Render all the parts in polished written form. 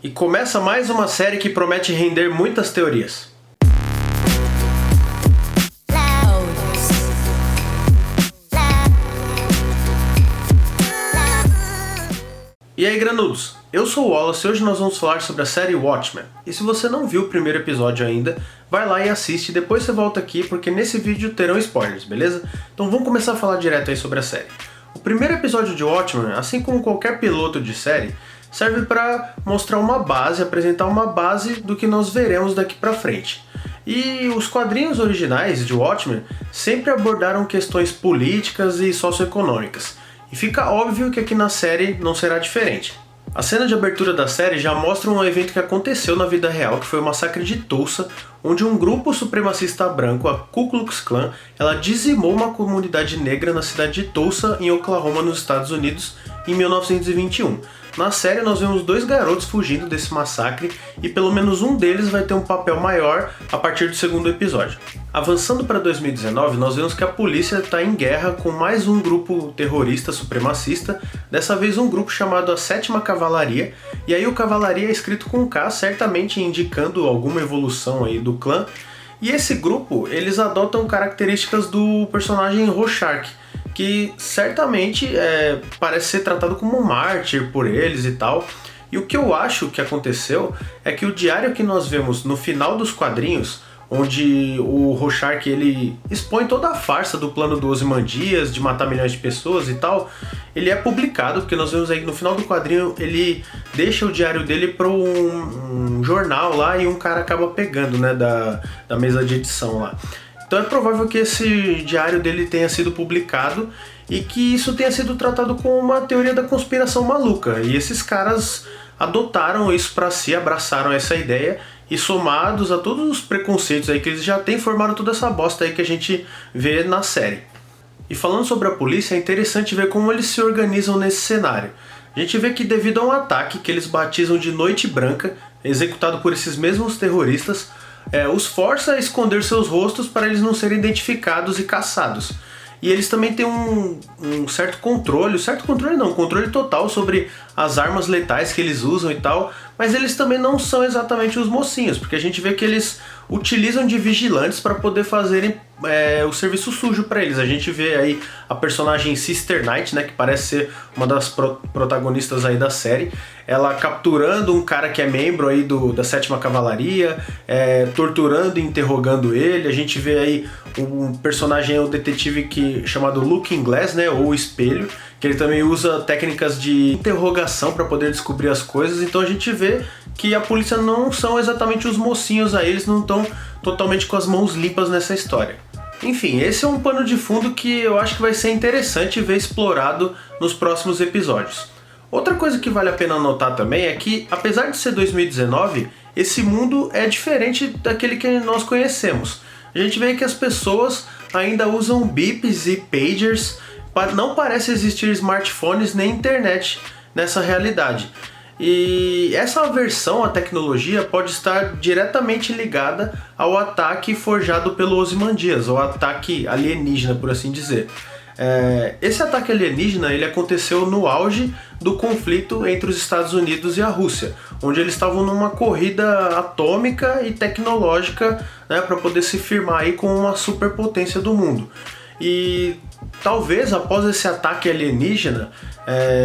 E começa mais uma série que promete render muitas teorias. E aí, granudos? Eu sou o Wallace e hoje nós vamos falar sobre a série Watchmen. E se você não viu o primeiro episódio ainda, vai lá e assiste e depois você volta aqui porque nesse vídeo terão spoilers, beleza? Então vamos começar a falar direto aí sobre a série. O primeiro episódio de Watchmen, assim como qualquer piloto de série, serve para mostrar uma base, apresentar uma base do que nós veremos daqui pra frente. E os quadrinhos originais de Watchmen sempre abordaram questões políticas e socioeconômicas. E fica óbvio que aqui na série não será diferente. A cena de abertura da série já mostra um evento que aconteceu na vida real, que foi o massacre de Tulsa, onde um grupo supremacista branco, a Ku Klux Klan, ela dizimou uma comunidade negra na cidade de Tulsa, em Oklahoma, nos Estados Unidos, em 1921. Na série nós vemos dois garotos fugindo desse massacre e pelo menos um deles vai ter um papel maior a partir do segundo episódio. Avançando para 2019, nós vemos que a polícia está em guerra com mais um grupo terrorista supremacista, dessa vez um grupo chamado a 7ª Cavalaria, e aí o Cavalaria é escrito com K, certamente indicando alguma evolução aí do clã, e esse grupo, eles adotam características do personagem Rorschach, que certamente parece ser tratado como um mártir por eles e tal. E o que eu acho que aconteceu é que o diário que nós vemos no final dos quadrinhos, onde o Rorschach ele expõe toda a farsa do plano do Ozymandias de matar milhões de pessoas e tal, ele é publicado, porque nós vemos aí no final do quadrinho ele deixa o diário dele para um jornal lá e um cara acaba pegando, né, da mesa de edição lá. Então é provável que esse diário dele tenha sido publicado e que isso tenha sido tratado como uma teoria da conspiração maluca. E esses caras adotaram isso para si, abraçaram essa ideia e somados a todos os preconceitos aí que eles já têm, formaram toda essa bosta aí que a gente vê na série. E falando sobre a polícia, é interessante ver como eles se organizam nesse cenário. A gente vê que devido a um ataque que eles batizam de Noite Branca, executado por esses mesmos terroristas, os força a esconder seus rostos para eles não serem identificados e caçados. E eles também têm um certo controle controle total sobre as armas letais que eles usam e tal, mas eles também não são exatamente os mocinhos, porque a gente vê que eles utilizam de vigilantes para poder fazerem o serviço sujo para eles. A gente vê aí a personagem Sister Night, né, que parece ser uma das protagonistas aí da série, ela capturando um cara que é membro aí da 7ª Cavalaria, torturando e interrogando ele. A gente vê aí um personagem, o detetive chamado Looking Glass, né, ou Espelho, que ele também usa técnicas de interrogação para poder descobrir as coisas. Então a gente vê que a polícia não são exatamente os mocinhos aí, eles não estão totalmente com as mãos limpas nessa história. Enfim, esse é um pano de fundo que eu acho que vai ser interessante ver explorado nos próximos episódios. Outra coisa que vale a pena notar também é que, apesar de ser 2019, esse mundo é diferente daquele que nós conhecemos. A gente vê que as pessoas ainda usam bips e pagers, não parece existir smartphones nem internet nessa realidade. E essa aversão à tecnologia pode estar diretamente ligada ao ataque forjado pelo Ozymandias, ou ataque alienígena, por assim dizer. Esse ataque alienígena ele aconteceu no auge do conflito entre os Estados Unidos e a Rússia, onde eles estavam numa corrida atômica e tecnológica, né, para poder se firmar aí como uma superpotência do mundo. E talvez após esse ataque alienígena,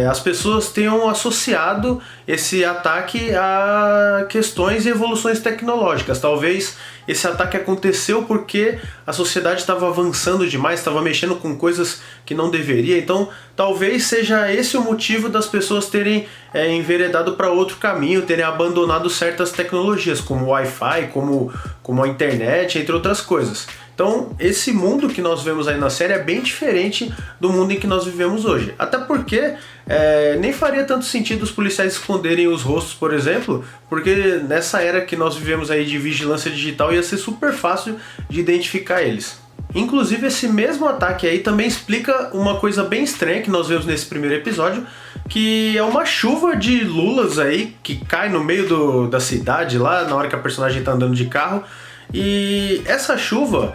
as pessoas tenham associado esse ataque a questões e evoluções tecnológicas. Talvez esse ataque aconteceu porque a sociedade estava avançando demais, estava mexendo com coisas que não deveria. Então talvez seja esse o motivo das pessoas terem enveredado para outro caminho, terem abandonado certas tecnologias, como o Wi-Fi, como a internet, entre outras coisas. Então esse mundo que nós vemos aí na série é bem diferente do mundo em que nós vivemos hoje. Até porque nem faria tanto sentido os policiais esconderem os rostos, por exemplo, porque nessa era que nós vivemos aí de vigilância digital ia ser super fácil de identificar eles. Inclusive esse mesmo ataque aí também explica uma coisa bem estranha que nós vemos nesse primeiro episódio, que é uma chuva de lulas aí que cai no meio da cidade lá na hora que a personagem está andando de carro. E essa chuva,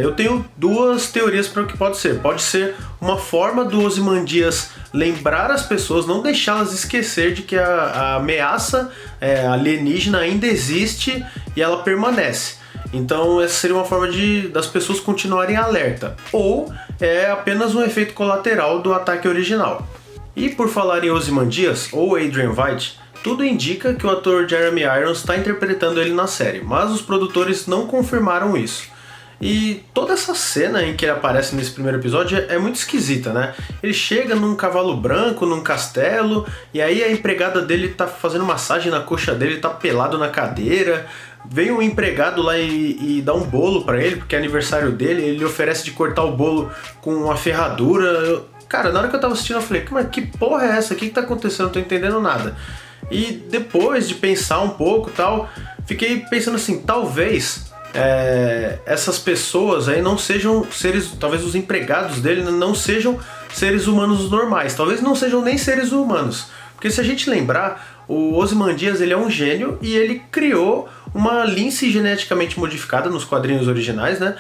eu tenho duas teorias para o que pode ser. Pode ser uma forma do Ozymandias lembrar as pessoas, não deixá-las esquecer de que a ameaça alienígena ainda existe e ela permanece. Então essa seria uma forma das pessoas continuarem alerta, ou é apenas um efeito colateral do ataque original. E por falar em Ozymandias, ou Adrian Veidt, tudo indica que o ator Jeremy Irons está interpretando ele na série, mas os produtores não confirmaram isso. E toda essa cena em que ele aparece nesse primeiro episódio é muito esquisita, né? Ele chega num cavalo branco, num castelo, e aí a empregada dele tá fazendo massagem na coxa dele, tá pelado na cadeira. Vem um empregado lá e dá um bolo pra ele, porque é aniversário dele, ele oferece de cortar o bolo com uma ferradura. Cara, na hora que eu tava assistindo eu falei, mas que porra é essa? O que tá acontecendo? Não tô entendendo nada. E depois de pensar um pouco e tal, fiquei pensando assim, talvez essas pessoas aí não sejam seres, talvez os empregados dele não sejam seres humanos normais, talvez não sejam nem seres humanos, porque se a gente lembrar, o Ozymandias ele é um gênio e ele criou uma lince geneticamente modificada nos quadrinhos originais, né,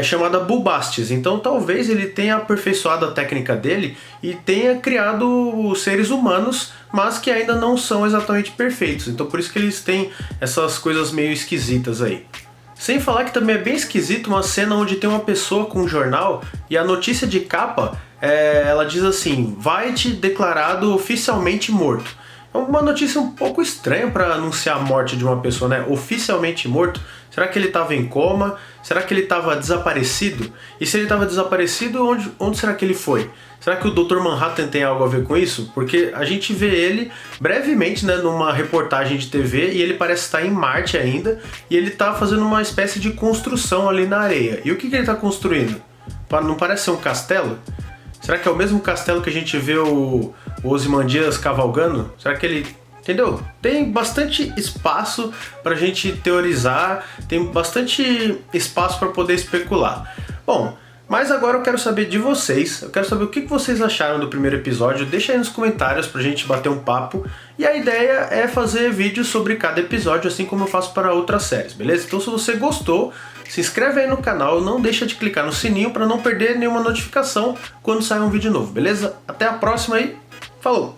chamada Bubastis. Então talvez ele tenha aperfeiçoado a técnica dele e tenha criado seres humanos, mas que ainda não são exatamente perfeitos. Então por isso que eles têm essas coisas meio esquisitas aí. Sem falar que também é bem esquisito uma cena onde tem uma pessoa com um jornal e a notícia de capa, ela diz assim, Veidt declarado oficialmente morto. É uma notícia um pouco estranha para anunciar a morte de uma pessoa, né? Oficialmente morto. Será que ele estava em coma? Será que ele estava desaparecido? E se ele estava desaparecido, onde será que ele foi? Será que o Dr. Manhattan tem algo a ver com isso? Porque a gente vê ele brevemente, né, numa reportagem de TV e ele parece estar em Marte ainda e ele está fazendo uma espécie de construção ali na areia. E o que ele está construindo? Não parece ser um castelo? Será que é o mesmo castelo que a gente vê o Ozymandias cavalgando? Será que ele... Entendeu? Tem bastante espaço pra gente teorizar, tem bastante espaço para poder especular. Bom, mas agora eu quero saber de vocês, eu quero saber o que vocês acharam do primeiro episódio, deixa aí nos comentários pra gente bater um papo. E a ideia é fazer vídeos sobre cada episódio, assim como eu faço para outras séries, beleza? Então se você gostou, se inscreve aí no canal, não deixa de clicar no sininho para não perder nenhuma notificação quando sair um vídeo novo, beleza? Até a próxima aí, falou!